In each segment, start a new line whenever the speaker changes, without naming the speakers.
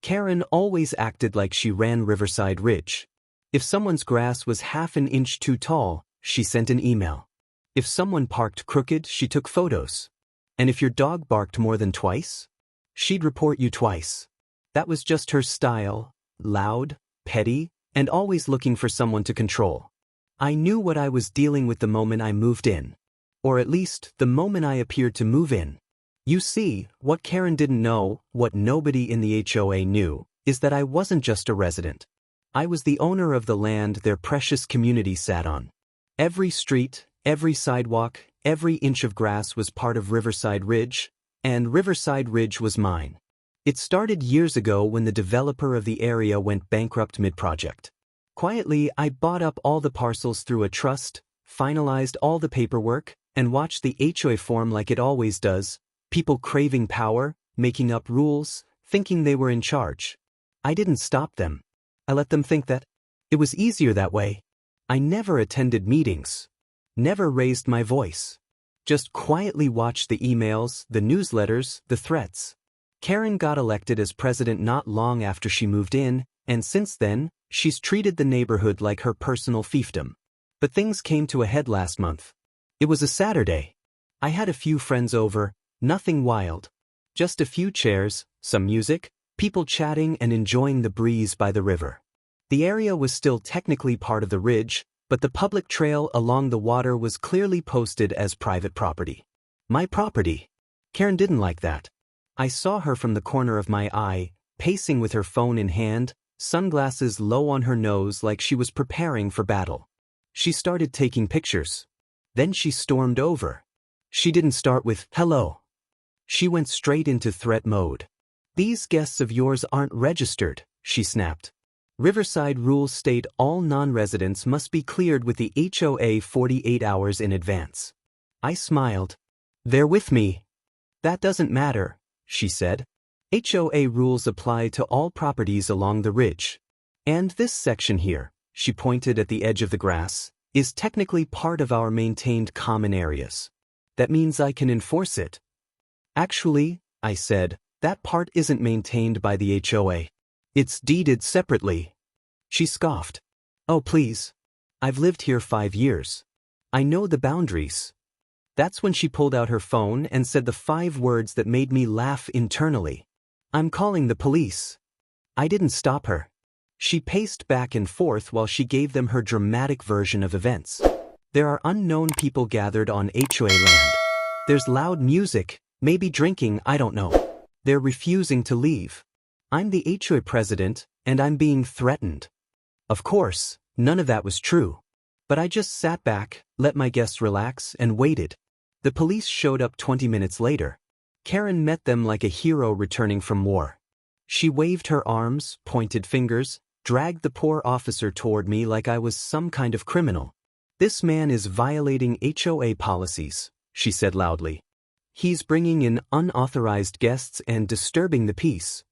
Karen always acted like she ran Riverside Ridge. If someone's grass was half an inch too tall, she sent an email. If someone parked crooked, she took photos. And if your dog barked more than twice, she'd report you twice. That was just her style, loud, petty, and always looking for someone to control. I knew what I was dealing with the moment I moved in. Or at least, the moment I appeared to move in. You see, what Karen didn't know, what nobody in the HOA knew, is that I wasn't just a resident. I was the owner of the land their precious community sat on. Every street, every sidewalk, every inch of grass was part of Riverside Ridge, and Riverside Ridge was mine. It started years ago when the developer of the area went bankrupt mid-project. Quietly, I bought up all the parcels through a trust, finalized all the paperwork, and watched the HOA form like it always does, people craving power, making up rules, thinking they were in charge. I didn't stop them. I let them think that. It was easier that way. I never attended meetings. Never raised my voice. Just quietly watched the emails, the newsletters, the threats. Karen got elected as president not long after she moved in, and since then, she's treated the neighborhood like her personal fiefdom. But things came to a head last month. It was a Saturday. I had a few friends over, nothing wild. Just a few chairs, some music, people chatting and enjoying the breeze by the river. The area was still technically part of the ridge, but the public trail along the water was clearly posted as private property. My property. Karen didn't like that. I saw her from the corner of my eye, pacing with her phone in hand, sunglasses low on her nose like she was preparing for battle. She started taking pictures. Then she stormed over. She didn't start with, "Hello." She went straight into threat mode. "These guests of yours aren't registered," she snapped. Riverside rules state all non-residents must be cleared with the HOA 48 hours in advance. I smiled. "They're with me." "That doesn't matter," she said. "HOA rules apply to all properties along the ridge. And this section here," she pointed at the edge of the grass, "is technically part of our maintained common areas. That means I can enforce it." "Actually," I said, "that part isn't maintained by the HOA. It's deeded separately." She scoffed. "Oh please. I've lived here 5 years. I know the boundaries." That's when she pulled out her phone and said the 5 words that made me laugh internally. "I'm calling the police." I didn't stop her. She paced back and forth while she gave them her dramatic version of events. There are unknown people gathered on HOA land. There's loud music, maybe drinking, I don't know. They're refusing to leave. I'm the HOA president, and I'm being threatened. Of course, none of that was true. But I just sat back, let my guests relax, and waited. The police showed up 20 minutes later. Karen met them like a hero returning from war. She waved her arms, pointed fingers, dragged the poor officer toward me like I was some kind of criminal. "This man is violating HOA policies," she said loudly. "He's bringing in unauthorized guests and disturbing the peace."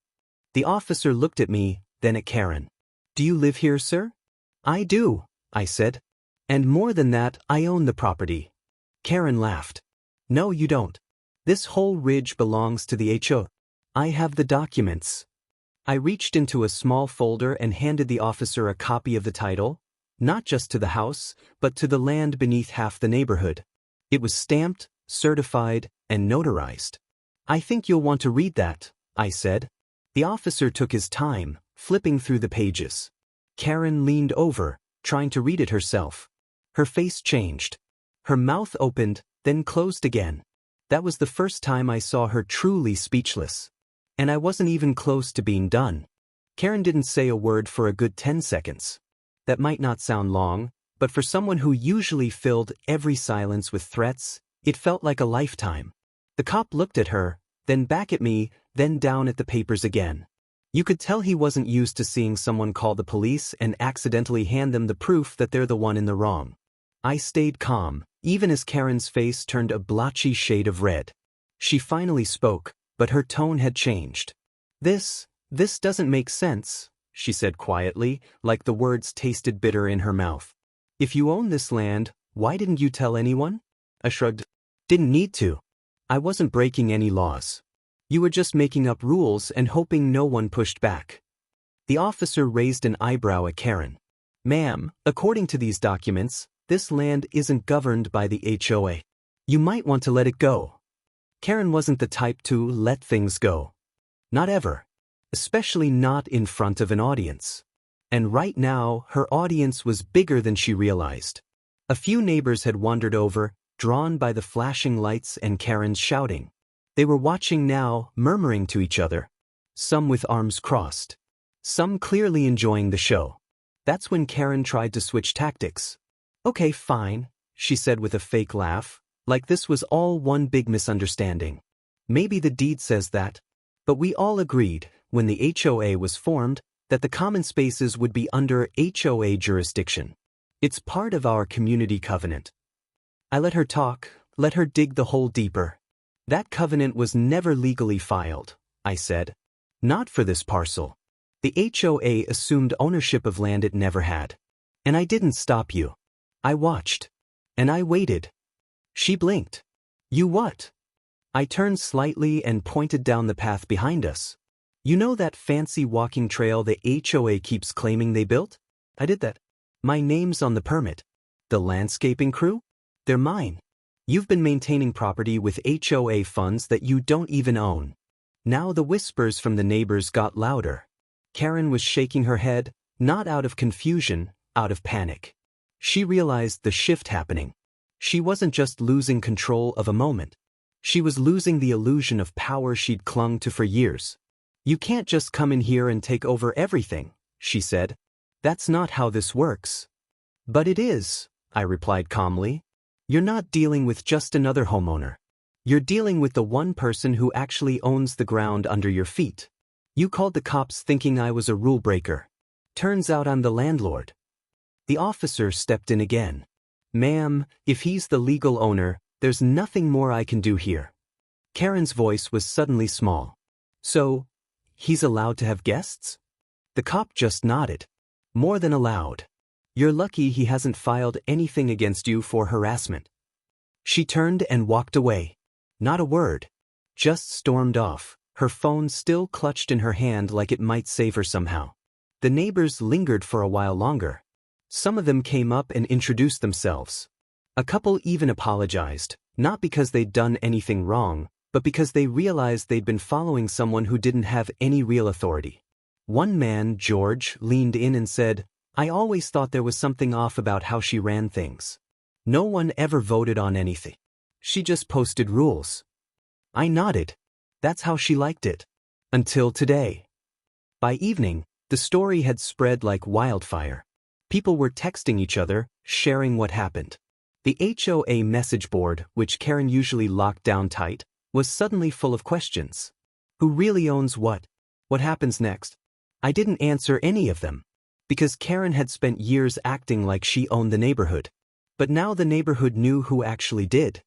The officer looked at me, then at Karen. "Do you live here, sir?" "I do," I said. "And more than that, I own the property." Karen laughed. "No, you don't. This whole ridge belongs to the HOA. I have the documents." I reached into a small folder and handed the officer a copy of the title, not just to the house, but to the land beneath half the neighborhood. It was stamped, certified, and notarized. "I think you'll want to read that," I said. The officer took his time, flipping through the pages. Karen leaned over, trying to read it herself. Her face changed. Her mouth opened, then closed again. That was the first time I saw her truly speechless. And I wasn't even close to being done. Karen didn't say a word for a good 10 seconds. That might not sound long, but for someone who usually filled every silence with threats, it felt like a lifetime. The cop looked at her, then back at me, then down at the papers again. You could tell he wasn't used to seeing someone call the police and accidentally hand them the proof that they're the one in the wrong. I stayed calm, even as Karen's face turned a blotchy shade of red. She finally spoke, but her tone had changed. This doesn't make sense," she said quietly, like the words tasted bitter in her mouth. "If you own this land, why didn't you tell anyone?" I shrugged. "Didn't need to. I wasn't breaking any laws. You were just making up rules and hoping no one pushed back. The officer raised an eyebrow at Karen. Ma'am, according to these documents, this land isn't governed by the HOA. You might want to let it go. Karen wasn't the type to let things go. Not ever. Especially not in front of an audience. And right now, her audience was bigger than she realized. A few neighbors had wandered over, drawn by the flashing lights and Karen's shouting. They were watching now, murmuring to each other. Some with arms crossed. Some clearly enjoying the show. That's when Karen tried to switch tactics. Okay, fine, she said with a fake laugh, like this was all one big misunderstanding. Maybe the deed says that. But we all agreed, when the HOA was formed, that the common spaces would be under HOA jurisdiction. It's part of our community covenant. I let her talk, let her dig the hole deeper. That covenant was never legally filed, I said. Not for this parcel. The HOA assumed ownership of land it never had. And I didn't stop you. I watched. And I waited. She blinked. You what? I turned slightly and pointed down the path behind us. You know that fancy walking trail the HOA keeps claiming they built? I did that. My name's on the permit. The landscaping crew? They're mine. You've been maintaining property with HOA funds that you don't even own. Now the whispers from the neighbors got louder. Karen was shaking her head, not out of confusion, out of panic. She realized the shift happening. She wasn't just losing control of a moment. She was losing the illusion of power she'd clung to for years. You can't just come in here and take over everything, she said. That's not how this works. But it is, I replied calmly. You're not dealing with just another homeowner. You're dealing with the one person who actually owns the ground under your feet. You called the cops thinking I was a rule breaker. Turns out I'm the landlord. The officer stepped in again. Ma'am, if he's the legal owner, there's nothing more I can do here. Karen's voice was suddenly small. So, he's allowed to have guests? The cop just nodded. More than allowed. You're lucky he hasn't filed anything against you for harassment. She turned and walked away. Not a word. Just stormed off, her phone still clutched in her hand like it might save her somehow. The neighbors lingered for a while longer. Some of them came up and introduced themselves. A couple even apologized, not because they'd done anything wrong, but because they realized they'd been following someone who didn't have any real authority. One man, George, leaned in and said, I always thought there was something off about how she ran things. No one ever voted on anything. She just posted rules. I nodded. That's how she liked it. Until today. By evening, the story had spread like wildfire. People were texting each other, sharing what happened. The HOA message board, which Karen usually locked down tight, was suddenly full of questions. Who really owns what? What happens next? I didn't answer any of them. Because Karen had spent years acting like she owned the neighborhood. But now the neighborhood knew who actually did.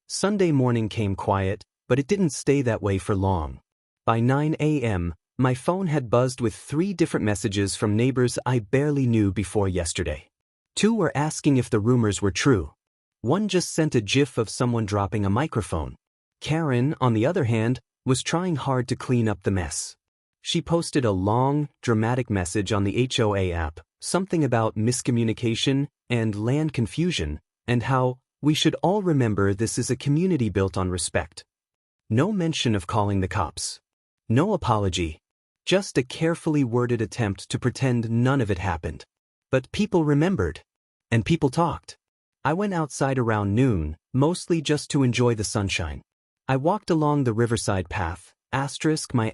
Sunday morning came quiet, but it didn't stay that way for long. By 9 a.m., my phone had buzzed with 3 different messages from neighbors I barely knew before yesterday. 2 were asking if the rumors were true. 1 just sent a gif of someone dropping a microphone. Karen, on the other hand, was trying hard to clean up the mess. She posted a long, dramatic message on the HOA app, something about miscommunication and land confusion, and how we should all remember this is a community built on respect. No mention of calling the cops. No apology. Just a carefully worded attempt to pretend none of it happened. But people remembered. And people talked. I went outside around noon, mostly just to enjoy the sunshine. I walked along the Riverside path, my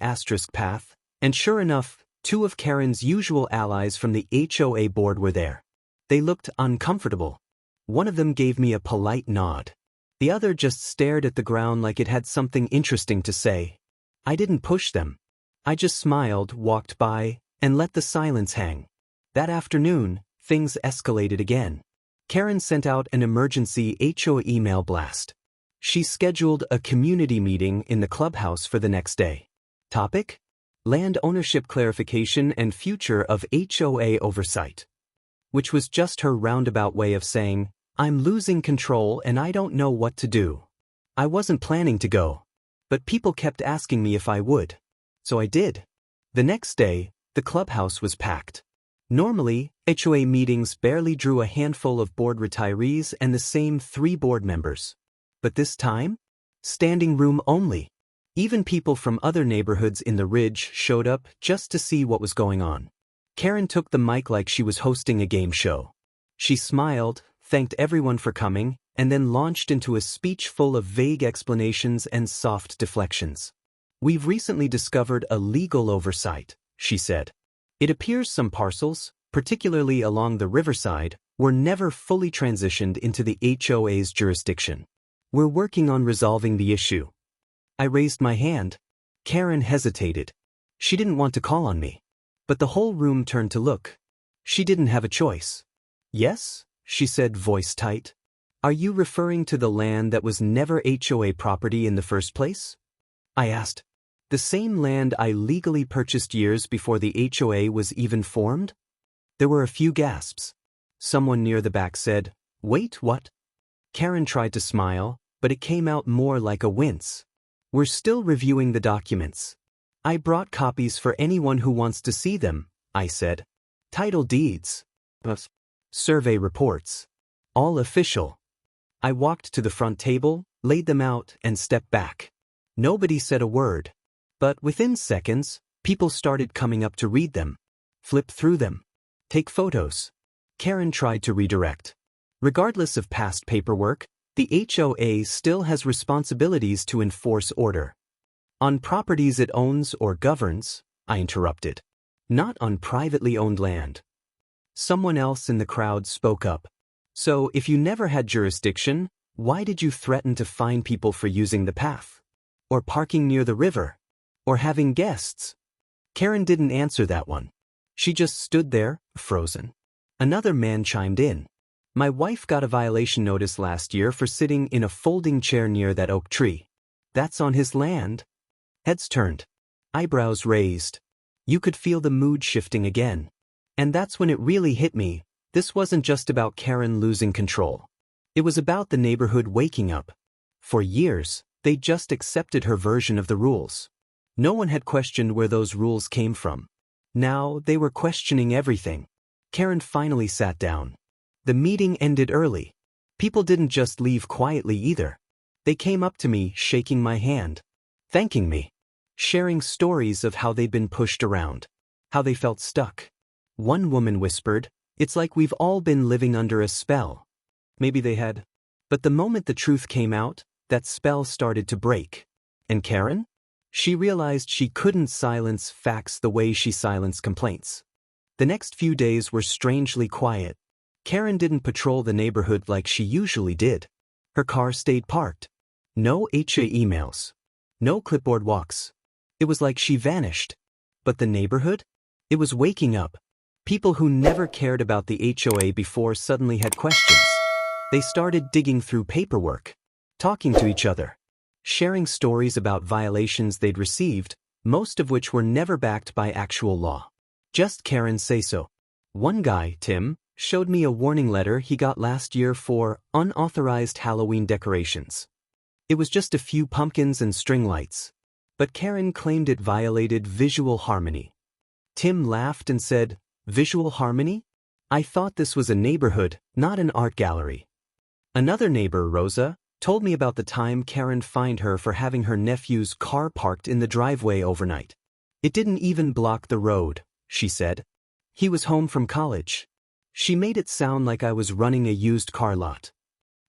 path, and sure enough, 2 of Karen's usual allies from the HOA board were there. They looked uncomfortable. One of them gave me a polite nod. The other just stared at the ground like it had something interesting to say. I didn't push them. I just smiled, walked by, and let the silence hang. That afternoon, things escalated again. Karen sent out an emergency HOA email blast. She scheduled a community meeting in the clubhouse for the next day. Topic? Land ownership clarification and future of HOA oversight. Which was just her roundabout way of saying, I'm losing control and I don't know what to do. I wasn't planning to go. But people kept asking me if I would. So I did. The next day, the clubhouse was packed. Normally, HOA meetings barely drew a handful of board retirees and the same 3 board members. But this time? Standing room only. Even people from other neighborhoods in the Ridge showed up just to see what was going on. Karen took the mic like she was hosting a game show. She smiled, thanked everyone for coming, and then launched into a speech full of vague explanations and soft deflections. "We've recently discovered a legal oversight," she said. "It appears some parcels, particularly along the Riverside, were never fully transitioned into the HOA's jurisdiction. We're working on resolving the issue." I raised my hand. Karen hesitated. She didn't want to call on me. But the whole room turned to look. She didn't have a choice. "Yes?" she said, voice tight. "Are you referring to the land that was never HOA property in the first place?" I asked. "The same land I legally purchased years before the HOA was even formed?" There were a few gasps. Someone near the back said, "Wait, what?" Karen tried to smile, but it came out more like a wince. "We're still reviewing the documents. I brought copies for anyone who wants to see them," I said. "Title deeds. Survey reports. All official." I walked to the front table, laid them out, and stepped back. Nobody said a word. But within seconds, people started coming up to read them, flip through them, take photos. Karen tried to redirect. Regardless of past paperwork, the HOA still has responsibilities to enforce order. On properties it owns or governs, I interrupted. Not on privately owned land. Someone else in the crowd spoke up. "So if you never had jurisdiction, why did you threaten to fine people for using the path? Or parking near the river? Or having guests?" Karen didn't answer that one. She just stood there, frozen. Another man chimed in. "My wife got a violation notice last year for sitting in a folding chair near that oak tree. That's on his land." Heads turned. Eyebrows raised. You could feel the mood shifting again. And that's when it really hit me. This wasn't just about Karen losing control. It was about the neighborhood waking up. For years, they just accepted her version of the rules. No one had questioned where those rules came from. Now they were questioning everything. Karen finally sat down. The meeting ended early. People didn't just leave quietly either. They came up to me, shaking my hand, thanking me, sharing stories of how they'd been pushed around, how they felt stuck. One woman whispered, "It's like we've all been living under a spell." Maybe they had. But the moment the truth came out, that spell started to break. And Karen? She realized she couldn't silence facts the way she silenced complaints. The next few days were strangely quiet. Karen didn't patrol the neighborhood like she usually did. Her car stayed parked. No HOA emails. No clipboard walks. It was like she vanished. But the neighborhood? It was waking up. People who never cared about the HOA before suddenly had questions. They started digging through paperwork, talking to each other, sharing stories about violations they'd received, most of which were never backed by actual law. Just Karen's say-so. One guy, Tim, showed me a warning letter he got last year for unauthorized Halloween decorations. It was just a few pumpkins and string lights. But Karen claimed it violated visual harmony. Tim laughed and said, "Visual harmony? I thought this was a neighborhood, not an art gallery." Another neighbor, Rosa, told me about the time Karen fined her for having her nephew's car parked in the driveway overnight. "It didn't even block the road," she said. "He was home from college." She made it sound like I was running a used car lot.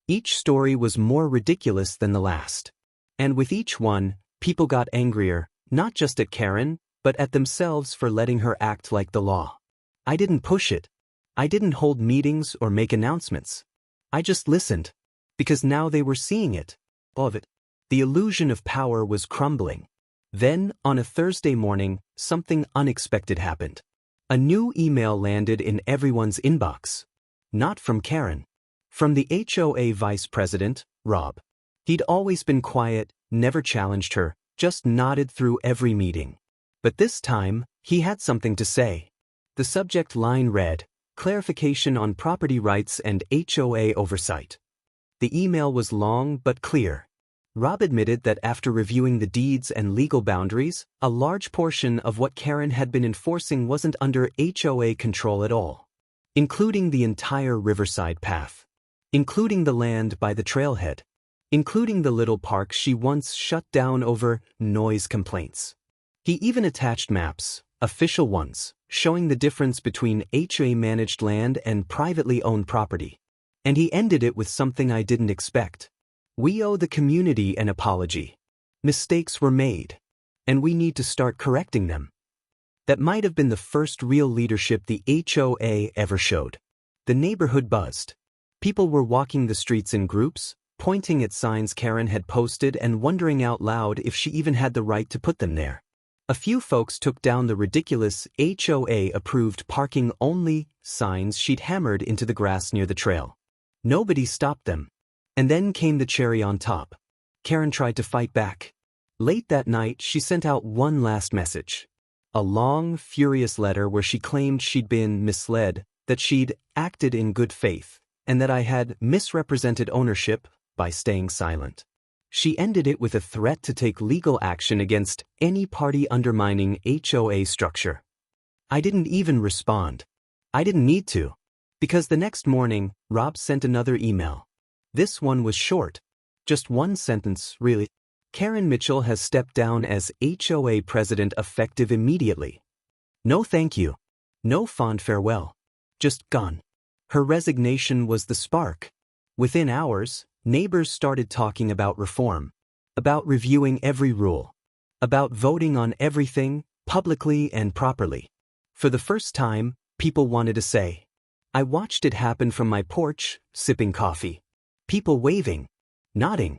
Each story was more ridiculous than the last. And with each one, people got angrier, not just at Karen, but at themselves for letting her act like the law. I didn't push it. I didn't hold meetings or make announcements. I just listened. Because now they were seeing it. All of it. The illusion of power was crumbling. Then, on a Thursday morning, something unexpected happened. A new email landed in everyone's inbox. Not from Karen. From the HOA vice president, Rob. He'd always been quiet, never challenged her, just nodded through every meeting. But this time, he had something to say. The subject line read, "Clarification on property rights and HOA oversight." The email was long but clear. Rob admitted that after reviewing the deeds and legal boundaries, a large portion of what Karen had been enforcing wasn't under HOA control at all, including the entire Riverside path, including the land by the trailhead, including the little park she once shut down over noise complaints. He even attached maps, official ones, showing the difference between HOA-managed land and privately owned property. And he ended it with something I didn't expect. We owe the community an apology. Mistakes were made, and we need to start correcting them. That might have been the first real leadership the HOA ever showed. The neighborhood buzzed. People were walking the streets in groups, pointing at signs Karen had posted and wondering out loud if she even had the right to put them there. A few folks took down the ridiculous HOA-approved parking-only signs she'd hammered into the grass near the trail. Nobody stopped them. And then came the cherry on top. Karen tried to fight back. Late that night, she sent out one last message. A long, furious letter where she claimed she'd been misled, that she'd acted in good faith, and that I had misrepresented ownership by staying silent. She ended it with a threat to take legal action against any party undermining HOA structure. I didn't even respond. I didn't need to. Because the next morning, Rob sent another email. This one was short. Just one sentence, really. Karen Mitchell has stepped down as HOA president effective immediately. No thank you. No fond farewell. Just gone. Her resignation was the spark. Within hours, neighbors started talking about reform, about reviewing every rule, about voting on everything, publicly and properly. For the first time, people wanted to say. I watched it happen from my porch, sipping coffee. People waving, nodding,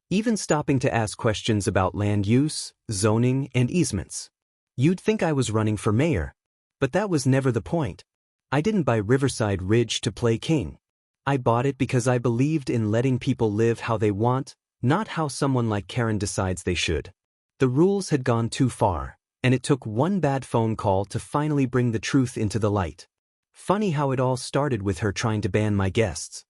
even stopping to ask questions about land use, zoning, and easements. You'd think I was running for mayor, but that was never the point. I didn't buy Riverside Ridge to play king. I bought it because I believed in letting people live how they want, not how someone like Karen decides they should. The rules had gone too far, and it took one bad phone call to finally bring the truth into the light. Funny how it all started with her trying to ban my guests.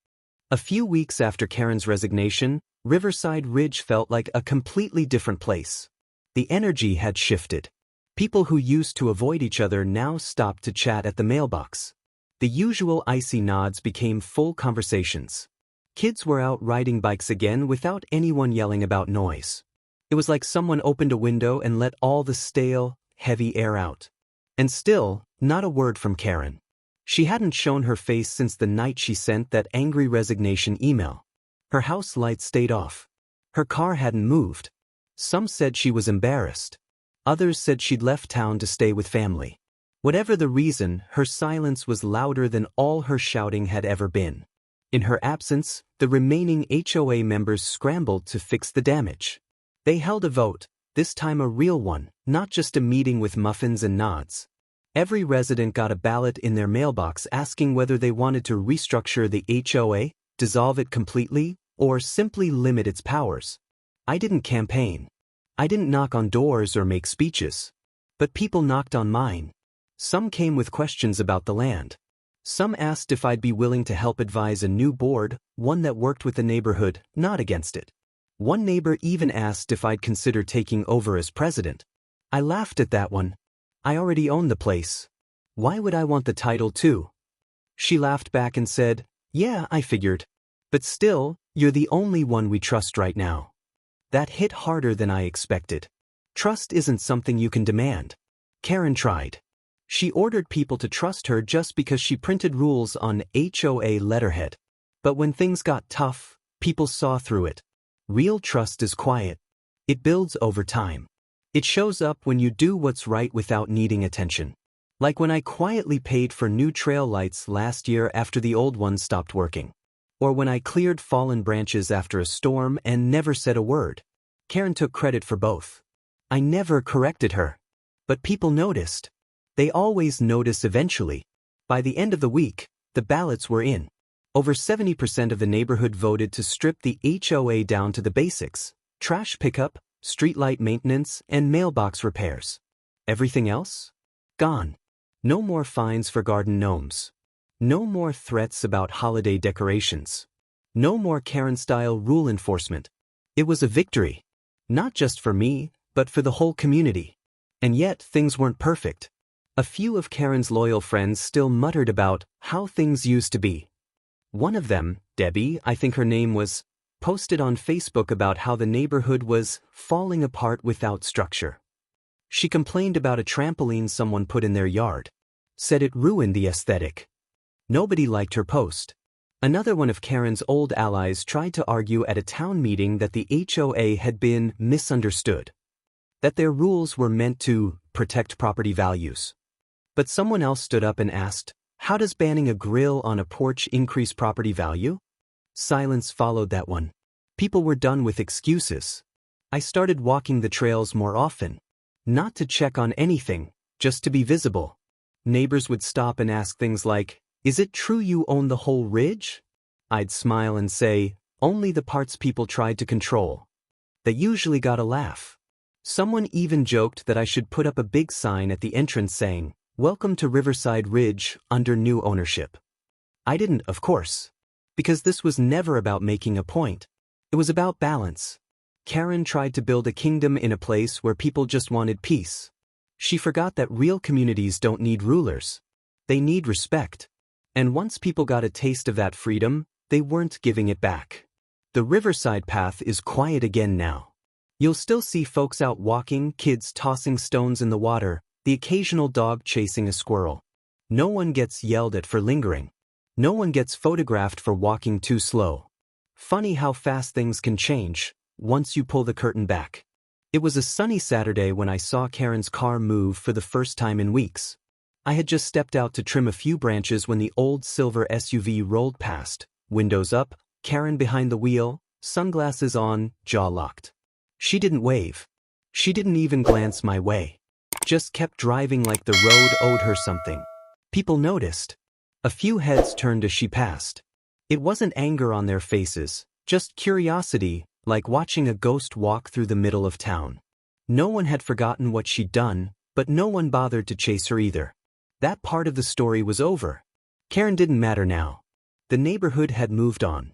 A few weeks after Karen's resignation, Riverside Ridge felt like a completely different place. The energy had shifted. People who used to avoid each other now stopped to chat at the mailbox. The usual icy nods became full conversations. Kids were out riding bikes again without anyone yelling about noise. It was like someone opened a window and let all the stale, heavy air out. And still, not a word from Karen. She hadn't shown her face since the night she sent that angry resignation email. Her house lights stayed off. Her car hadn't moved. Some said she was embarrassed. Others said she'd left town to stay with family. Whatever the reason, her silence was louder than all her shouting had ever been. In her absence, the remaining HOA members scrambled to fix the damage. They held a vote, this time a real one, not just a meeting with muffins and nods. Every resident got a ballot in their mailbox asking whether they wanted to restructure the HOA, dissolve it completely, or simply limit its powers. I didn't campaign. I didn't knock on doors or make speeches. But people knocked on mine. Some came with questions about the land. Some asked if I'd be willing to help advise a new board, one that worked with the neighborhood, not against it. One neighbor even asked if I'd consider taking over as president. I laughed at that one. I already own the place. Why would I want the title too? She laughed back and said, yeah, I figured. But still, you're the only one we trust right now. That hit harder than I expected. Trust isn't something you can demand. Karen tried. She ordered people to trust her just because she printed rules on HOA letterhead. But when things got tough, people saw through it. Real trust is quiet. It builds over time. It shows up when you do what's right without needing attention. Like when I quietly paid for new trail lights last year after the old ones stopped working. Or when I cleared fallen branches after a storm and never said a word. Karen took credit for both. I never corrected her. But people noticed. They always notice eventually. By the end of the week, the ballots were in. Over 70% of the neighborhood voted to strip the HOA down to the basics: trash pickup, streetlight maintenance, and mailbox repairs. Everything else? Gone. No more fines for garden gnomes. No more threats about holiday decorations. No more Karen-style rule enforcement. It was a victory. Not just for me, but for the whole community. And yet, things weren't perfect. A few of Karen's loyal friends still muttered about how things used to be. One of them, Debbie, I think her name was, posted on Facebook about how the neighborhood was falling apart without structure. She complained about a trampoline someone put in their yard. Said it ruined the aesthetic. Nobody liked her post. Another one of Karen's old allies tried to argue at a town meeting that the HOA had been misunderstood. That their rules were meant to protect property values. But someone else stood up and asked, how does banning a grill on a porch increase property value? Silence followed that one. People were done with excuses. I started walking the trails more often. Not to check on anything, just to be visible. Neighbors would stop and ask things like, is it true you own the whole ridge? I'd smile and say, only the parts people tried to control. That usually got a laugh. Someone even joked that I should put up a big sign at the entrance saying, welcome to Riverside Ridge under new ownership. I didn't, of course. Because this was never about making a point. It was about balance. Karen tried to build a kingdom in a place where people just wanted peace. She forgot that real communities don't need rulers. They need respect. And once people got a taste of that freedom, they weren't giving it back. The Riverside path is quiet again now. You'll still see folks out walking, kids tossing stones in the water, the occasional dog chasing a squirrel. No one gets yelled at for lingering. No one gets photographed for walking too slow. Funny how fast things can change once you pull the curtain back. It was a sunny Saturday when I saw Karen's car move for the first time in weeks. I had just stepped out to trim a few branches when the old silver SUV rolled past, windows up, Karen behind the wheel, sunglasses on, jaw locked. She didn't wave. She didn't even glance my way. Just kept driving like the road owed her something. People noticed. A few heads turned as she passed. It wasn't anger on their faces, just curiosity, like watching a ghost walk through the middle of town. No one had forgotten what she'd done, but no one bothered to chase her either. That part of the story was over. Karen didn't matter now. The neighborhood had moved on.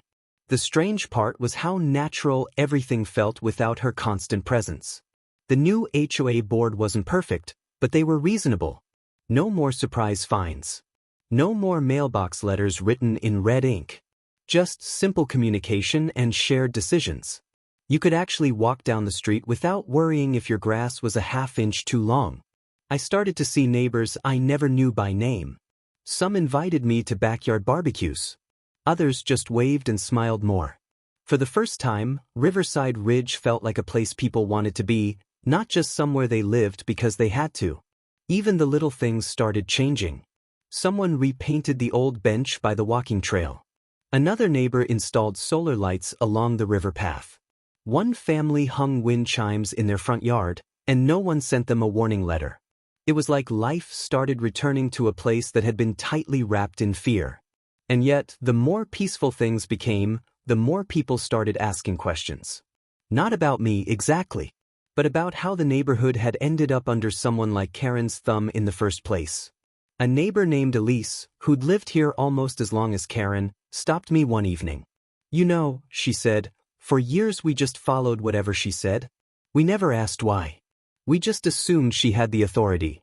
The strange part was how natural everything felt without her constant presence. The new HOA board wasn't perfect, but they were reasonable. No more surprise fines. No more mailbox letters written in red ink. Just simple communication and shared decisions. You could actually walk down the street without worrying if your grass was a half-inch too long. I started to see neighbors I never knew by name. Some invited me to backyard barbecues. Others just waved and smiled more. For the first time, Riverside Ridge felt like a place people wanted to be, not just somewhere they lived because they had to. Even the little things started changing. Someone repainted the old bench by the walking trail. Another neighbor installed solar lights along the river path. One family hung wind chimes in their front yard, and no one sent them a warning letter. It was like life started returning to a place that had been tightly wrapped in fear. And yet, the more peaceful things became, the more people started asking questions. Not about me exactly, but about how the neighborhood had ended up under someone like Karen's thumb in the first place. A neighbor named Elise, who'd lived here almost as long as Karen, stopped me one evening. You know, she said, for years we just followed whatever she said. We never asked why. We just assumed she had the authority.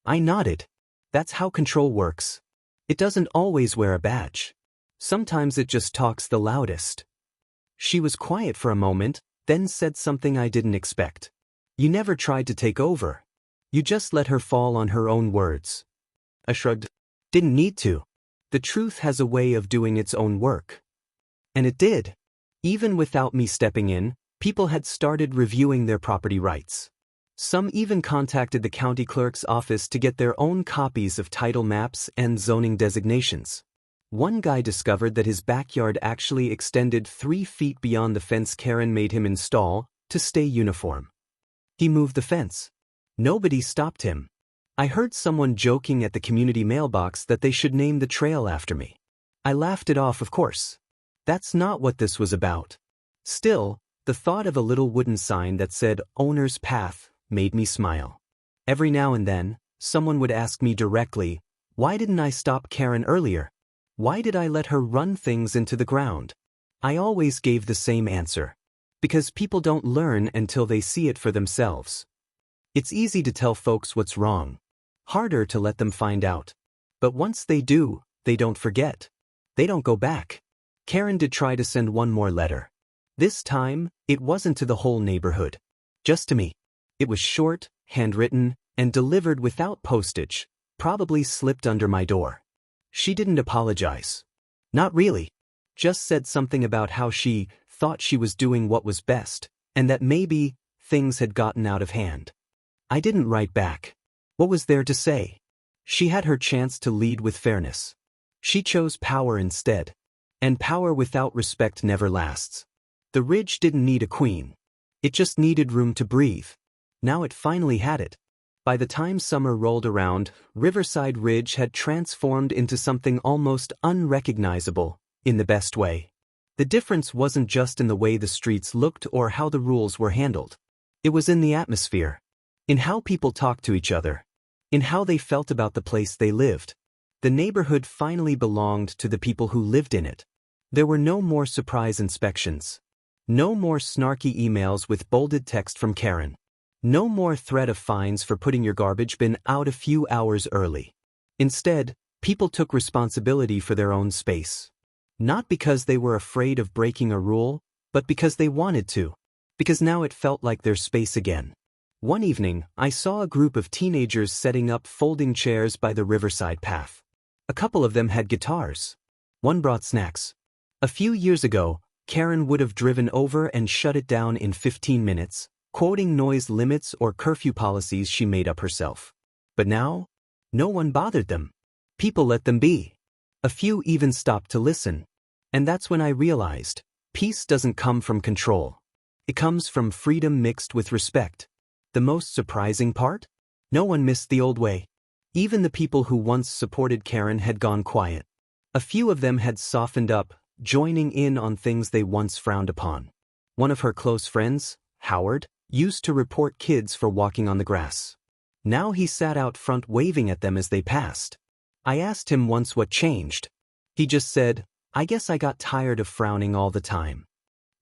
I nodded. That's how control works. It doesn't always wear a badge. Sometimes it just talks the loudest. She was quiet for a moment, then said something I didn't expect. You never tried to take over. You just let her fall on her own words. I shrugged. Didn't need to. The truth has a way of doing its own work. And it did. Even without me stepping in, people had started reviewing their property rights. Some even contacted the county clerk's office to get their own copies of title maps and zoning designations. One guy discovered that his backyard actually extended 3 feet beyond the fence Karen made him install to stay uniform. He moved the fence. Nobody stopped him. I heard someone joking at the community mailbox that they should name the trail after me. I laughed it off, of course. That's not what this was about. Still, the thought of a little wooden sign that said Owner's Path made me smile. Every now and then, someone would ask me directly, why didn't I stop Karen earlier? Why did I let her run things into the ground? I always gave the same answer. Because people don't learn until they see it for themselves. It's easy to tell folks what's wrong. Harder to let them find out. But once they do, they don't forget. They don't go back. Karen did try to send one more letter. This time, it wasn't to the whole neighborhood. Just to me. It was short, handwritten, and delivered without postage, probably slipped under my door. She didn't apologize. Not really. Just said something about how she thought she was doing what was best, and that maybe things had gotten out of hand. I didn't write back. What was there to say? She had her chance to lead with fairness. She chose power instead. And power without respect never lasts. The Ridge didn't need a queen. It just needed room to breathe. Now it finally had it. By the time summer rolled around, Riverside Ridge had transformed into something almost unrecognizable, in the best way. The difference wasn't just in the way the streets looked or how the rules were handled. It was in the atmosphere. In how people talked to each other. In how they felt about the place they lived. The neighborhood finally belonged to the people who lived in it. There were no more surprise inspections. No more snarky emails with bolded text from Karen. No more threat of fines for putting your garbage bin out a few hours early. Instead, people took responsibility for their own space. Not because they were afraid of breaking a rule, but because they wanted to. Because now it felt like their space again. One evening, I saw a group of teenagers setting up folding chairs by the riverside path. A couple of them had guitars. One brought snacks. A few years ago, Karen would have driven over and shut it down in 15 minutes, quoting noise limits or curfew policies she made up herself. But now, no one bothered them. People let them be. A few even stopped to listen. And that's when I realized, peace doesn't come from control. It comes from freedom mixed with respect. The most surprising part? No one missed the old way. Even the people who once supported Karen had gone quiet. A few of them had softened up, joining in on things they once frowned upon. One of her close friends, Howard, used to report kids for walking on the grass. Now he sat out front waving at them as they passed. I asked him once what changed. He just said, "I guess I got tired of frowning all the time."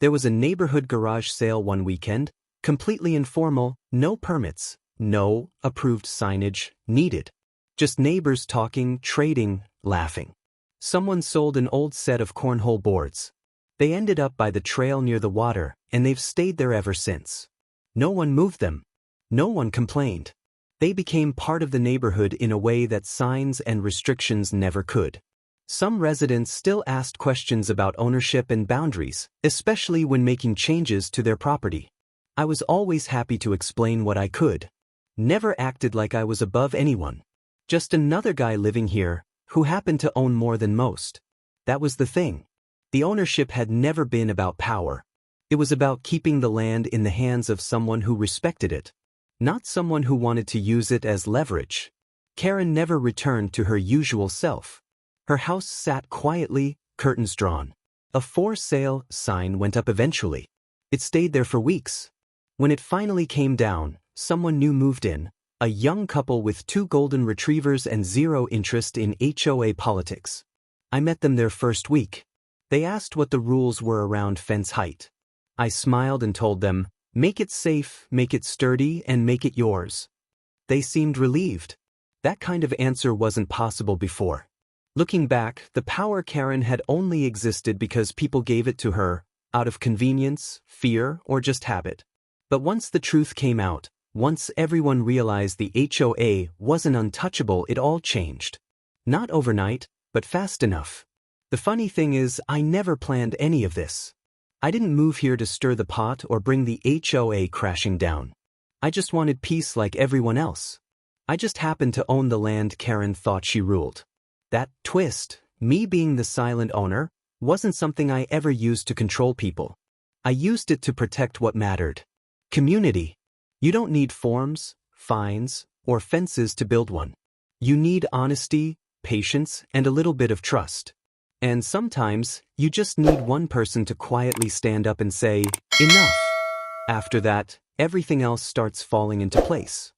There was a neighborhood garage sale one weekend, completely informal, no permits, no approved signage needed. Just neighbors talking, trading, laughing. Someone sold an old set of cornhole boards. They ended up by the trail near the water, and they've stayed there ever since. No one moved them. No one complained. They became part of the neighborhood in a way that signs and restrictions never could. Some residents still asked questions about ownership and boundaries, especially when making changes to their property. I was always happy to explain what I could. Never acted like I was above anyone. Just another guy living here, who happened to own more than most. That was the thing. The ownership had never been about power. It was about keeping the land in the hands of someone who respected it. Not someone who wanted to use it as leverage. Karen never returned to her usual self. Her house sat quietly, curtains drawn. A for sale sign went up eventually. It stayed there for weeks. When it finally came down, someone new moved in, a young couple with 2 golden retrievers and zero interest in HOA politics. I met them their first week. They asked what the rules were around fence height. I smiled and told them, "Make it safe, make it sturdy, and make it yours." They seemed relieved. That kind of answer wasn't possible before. Looking back, the power Karen had only existed because people gave it to her, out of convenience, fear, or just habit. But once the truth came out, once everyone realized the HOA wasn't untouchable, it all changed. Not overnight, but fast enough. The funny thing is, I never planned any of this. I didn't move here to stir the pot or bring the HOA crashing down. I just wanted peace like everyone else. I just happened to own the land Karen thought she ruled. That twist, me being the silent owner, wasn't something I ever used to control people. I used it to protect what mattered. Community. You don't need forms, fines, or fences to build one. You need honesty, patience, and a little bit of trust. And sometimes, you just need one person to quietly stand up and say, "Enough." After that, everything else starts falling into place.